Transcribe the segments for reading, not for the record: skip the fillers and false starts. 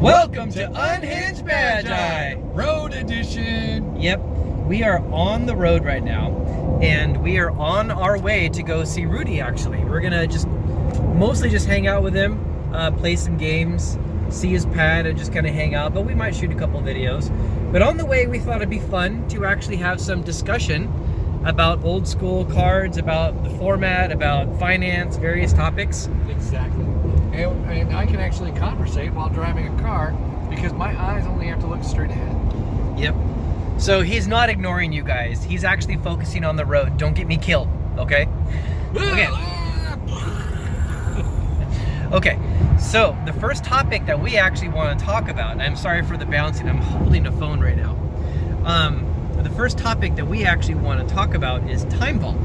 Welcome to Unhinged Magi, Road Edition. Yep, we are on the road right now, and we are on our way to go see Rudy, actually. We're gonna mostly just hang out with him, play some games, see his pad, and just kind of hang out, but we might shoot a couple videos. But on the way, we thought it'd be fun to actually have some discussion about old school cards, about the format, about finance, various topics. Exactly. And I can actually conversate while driving a car because my eyes only have to look straight ahead. Yep. So he's not ignoring you guys. He's actually focusing on the road. Don't get me killed, okay? Okay. Okay. So the first topic that we actually want to talk about, and I'm sorry for the bouncing, I'm holding a phone right now. The first topic that we actually want to talk about is Time Vault.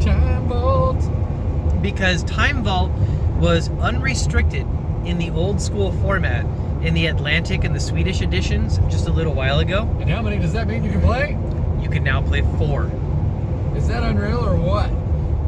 Time Vault. Because Time Vault was unrestricted in the old school format in the Atlantic and the Swedish editions just a little while ago. And how many does that mean you can play? You can now play 4. Is that unreal or what?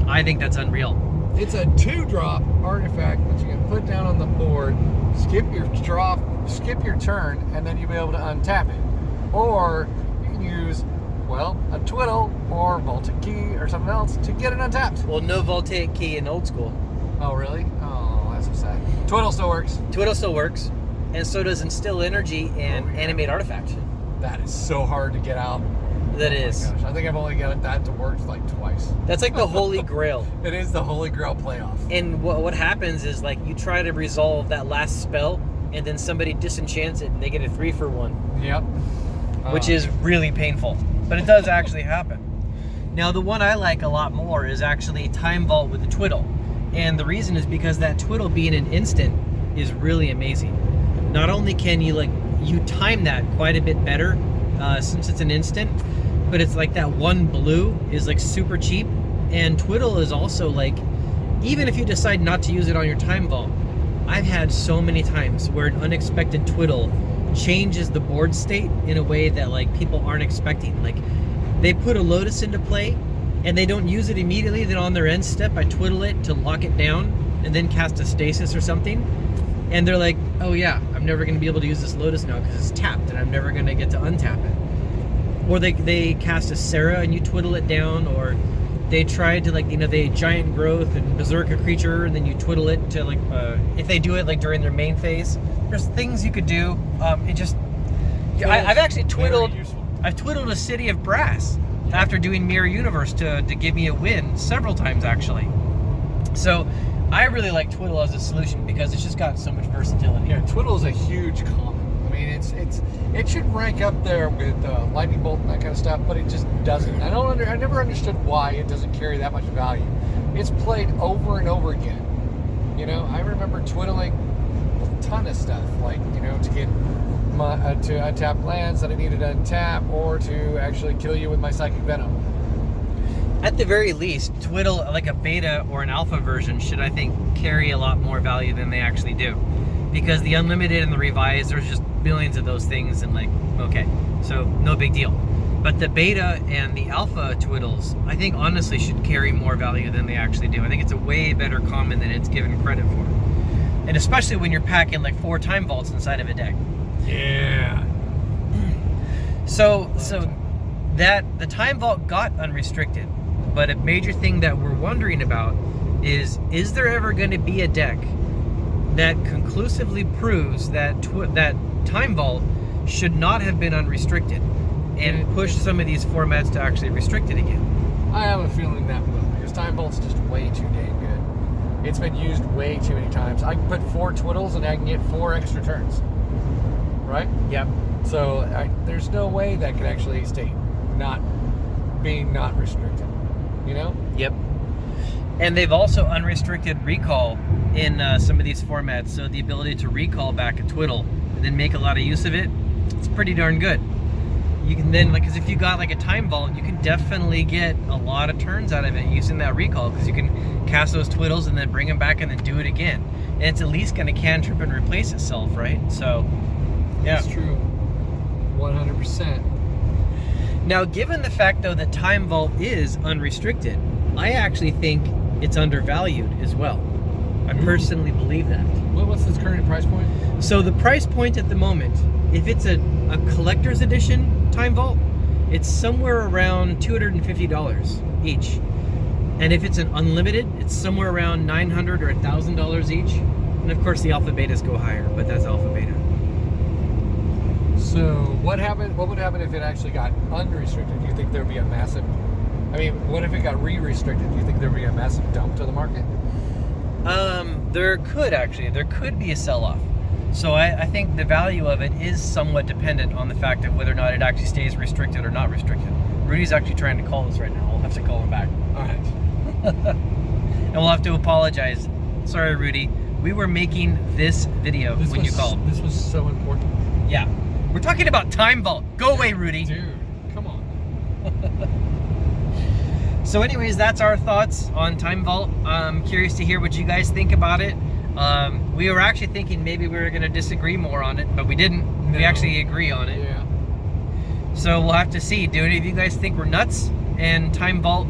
I think that's unreal. It's a 2-drop artifact that you can put down on the board, skip your draw, skip your turn, and then you'll be able to untap it. Or you can use, well, a Twiddle or Voltaic Key or something else to get it untapped. Well, no Voltaic Key in old school. Oh, really? Oh, that's so sad. Twiddle still works. Twiddle still works, and so does Instill Energy and Animate Artifact. That is so hard to get out. That is. Gosh, I think I've only got that to work like twice. That's like the holy grail. It is the holy grail playoff. And what happens is, like, you try to resolve that last spell, and then somebody disenchants it, and they get a 3-for-1. Yep. Which is really painful. But it does actually happen. Now, the one I like a lot more is actually Time Vault with the Twiddle. And the reason is because that Twiddle being an instant is really amazing. Not only can you time that quite a bit better since it's an instant, but it's like that 1 blue is like super cheap. And Twiddle is also like, even if you decide not to use it on your Time Vault, I've had so many times where an unexpected Twiddle changes the board state in a way that like people aren't expecting. Like they put a Lotus into play and they don't use it immediately, then on their end step I Twiddle it to lock it down and then cast a Stasis or something, and they're like, oh yeah, I'm never going to be able to use this Lotus now because it's tapped and I'm never going to get to untap it. Or they cast a Sarah and you Twiddle it down, or they tried to they Giant Growth and Berserk a creature and then you Twiddle it to if they do it like during their main phase. There's things you could do. I've actually Twiddled a City of Brass after doing Mirror Universe to give me a win several times, actually. So I really like Twiddle as a solution because it's just got so much versatility. Yeah, Twiddle is a huge common. I mean, it should rank up there with Lightning Bolt and that kind of stuff, but it just doesn't. I never understood why it doesn't carry that much value. It's played over and over again. You know, I remember Twiddling a ton of stuff, like, you know, to get to untap lands that I needed to untap, or to actually kill you with my Psychic Venom. At the very least, Twiddle, like a beta or an alpha version, should, I think, carry a lot more value than they actually do. Because the Unlimited and the Revised, there's just billions of those things, and okay, so no big deal. But the beta and the alpha Twiddles, I think, honestly, should carry more value than they actually do. I think it's a way better common than it's given credit for. And especially when you're packing like 4 Time Vaults inside of a deck. Yeah. So that the Time Vault got unrestricted, but a major thing that we're wondering about is there ever going to be a deck that conclusively proves that that Time Vault should not have been unrestricted and push some of these formats to actually restrict it again? I have a feeling that will, because Time Vault's just way too dang good. It's been used way too many times. I can put 4 Twiddles and I can get 4 extra turns. Right? Yep. So there's no way that could actually stay not restricted. You know? Yep. And they've also unrestricted recall in some of these formats, so the ability to recall back a Twiddle and then make a lot of use of it, it's pretty darn good. You can then, because if you got like a Time Vault, you can definitely get a lot of turns out of it using that recall, because you can cast those Twiddles and then bring them back and then do it again. And it's at least going to cantrip and replace itself, right? So, yeah. That's true. 100%. Now, given the fact, though, that Time Vault is unrestricted, I actually think it's undervalued as well. I personally believe that. Well, What's its current price point? So the price point at the moment, if it's a collector's edition Time Vault, it's somewhere around $250 each. And if it's an unlimited, it's somewhere around $900 or $1,000 each. And of course the alpha betas go higher, but that's alpha beta. So what would happen if it actually got unrestricted? Do you think there'd be a massive, I mean, what if it got re-restricted? Do you think there'd be a massive dump to the market? There could be a sell-off. So I think the value of it is somewhat dependent on the fact of whether or not it actually stays restricted or not restricted. Rudy's actually trying to call us right now. We'll have to call him back. All right. And we'll have to apologize. Sorry, Rudy. We were making this video when you called. This was so important. Yeah. We're talking about Time Vault. Go away, Rudy. Dude, come on. So anyways, that's our thoughts on Time Vault. I'm curious to hear what you guys think about it. We were actually thinking maybe we were going to disagree more on it, but we didn't. No. We actually agree on it. Yeah. So we'll have to see. Do any of you guys think we're nuts and Time Vault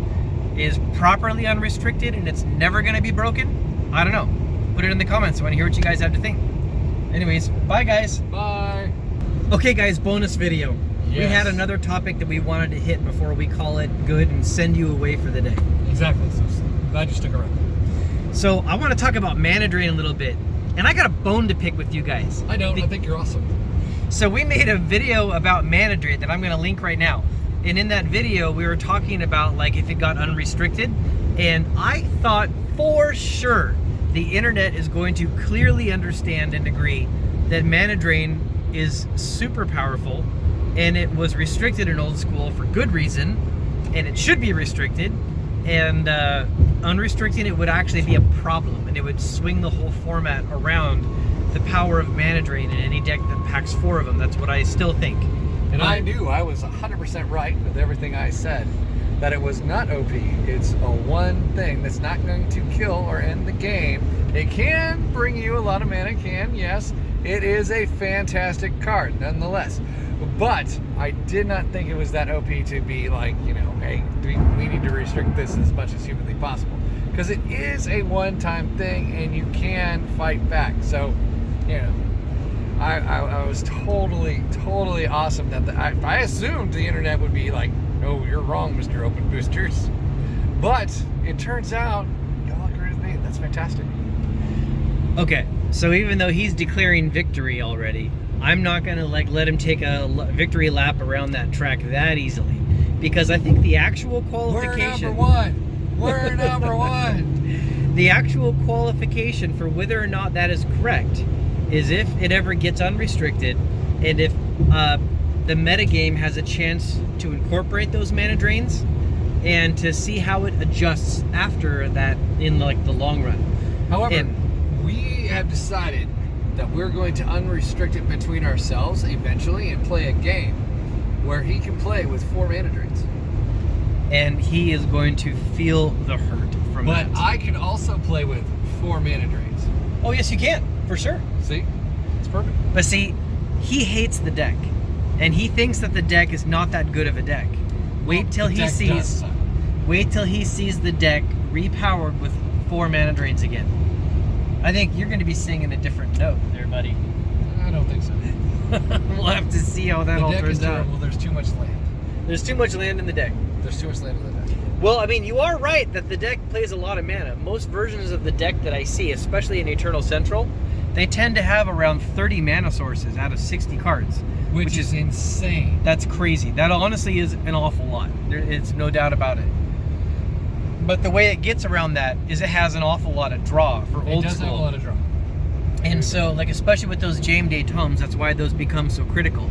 is properly unrestricted and it's never going to be broken? I don't know. Put it in the comments. I want to hear what you guys have to think. Anyways, bye guys. Bye. Okay guys, bonus video. Yes. We had another topic that we wanted to hit before we call it good and send you away for the day. Exactly. So glad you stuck around. So I want to talk about mana drain a little bit. And I got a bone to pick with you guys. I don't. I think you're awesome. So we made a video about mana drain that I'm going to link right now. And in that video, we were talking about like if it got unrestricted. And I thought for sure the internet is going to clearly understand and agree that mana drain is super powerful and it was restricted in old school for good reason and it should be restricted, and unrestricting it would actually be a problem and it would swing the whole format around the power of mana drain in any deck that packs 4 of them. That's what I still think. And I knew I was 100% right with everything I said, that it was not OP. It's a one thing that's not going to kill or end the game. It can bring you a lot of mana, yes. It is a fantastic card, nonetheless. But I did not think it was that OP to be like, you know, hey, we need to restrict this as much as humanly possible. Because it is a one-time thing, and you can fight back. So, you know, I was totally awesome that I assumed the internet would be like, oh, you're wrong, Mr. Open Boosters. But it turns out, y'all agree with me. That's fantastic. Okay, so even though he's declaring victory already, I'm not gonna like let him take a victory lap around that track that easily, because I think the actual qualification. We're number one. The actual qualification for whether or not that is correct is if it ever gets unrestricted, and if the metagame has a chance to incorporate those mana drains, and to see how it adjusts after that in like the long run. However, we have decided that we're going to unrestrict it between ourselves eventually and play a game where he can play with 4 mana drains. And he is going to feel the hurt from that. But I can also play with 4 mana drains. Oh yes, you can, for sure. See? It's perfect. But see, he hates the deck. And he thinks that the deck is not that good of a deck. Wait till he sees the deck repowered with 4 mana drains again. I think you're going to be singing a different note there, buddy. I don't think so. We'll have to see how that all turns out. The deck is terrible. There's too much land. There's too much land in the deck. There's too much land in the deck. Well, I mean, you are right that the deck plays a lot of mana. Most versions of the deck that I see, especially in Eternal Central, they tend to have around 30 mana sources out of 60 cards. Which is insane. That's crazy. That honestly is an awful lot. It's no doubt about it. But the way it gets around that is it has an awful lot of draw for old school. It does have a lot of draw. And so, like, especially with those Jam Day tomes, that's why those become so critical.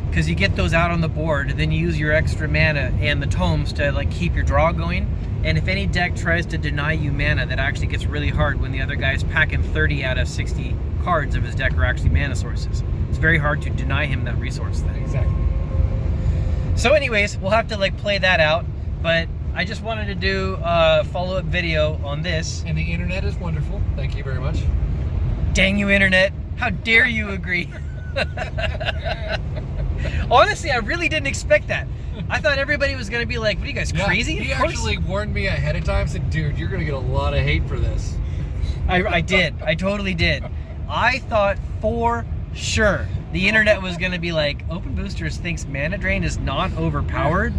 Because you get those out on the board, and then you use your extra mana and the tomes to, like, keep your draw going. And if any deck tries to deny you mana, that actually gets really hard when the other guy's packing 30 out of 60 cards of his deck are actually mana sources. It's very hard to deny him that resource thing. Exactly. So anyways, we'll have to, like, play that out. But I just wanted to do a follow-up video on this. And the internet is wonderful. Thank you very much. Dang you, internet. How dare you agree? Honestly, I really didn't expect that. I thought everybody was going to be like, what are you guys, crazy? He actually warned me ahead of time, said, dude, you're going to get a lot of hate for this. I did. I totally did. I thought for sure the internet was going to be like, Open Boosters thinks Mana Drain is not overpowered.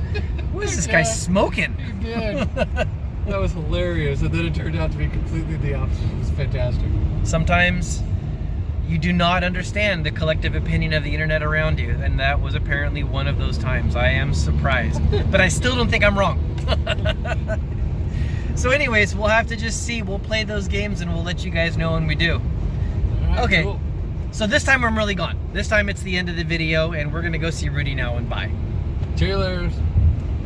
What is this guy smoking? He did. That was hilarious, and then it turned out to be completely the opposite. It was fantastic. Sometimes you do not understand the collective opinion of the internet around you, and that was apparently one of those times. I am surprised, but I still don't think I'm wrong. So anyways, we'll have to just see. We'll play those games and we'll let you guys know when we do. All right, Okay, cool. So this time I'm really gone. This time it's the end of the video, and we're gonna go see Rudy now and bye. Cheers.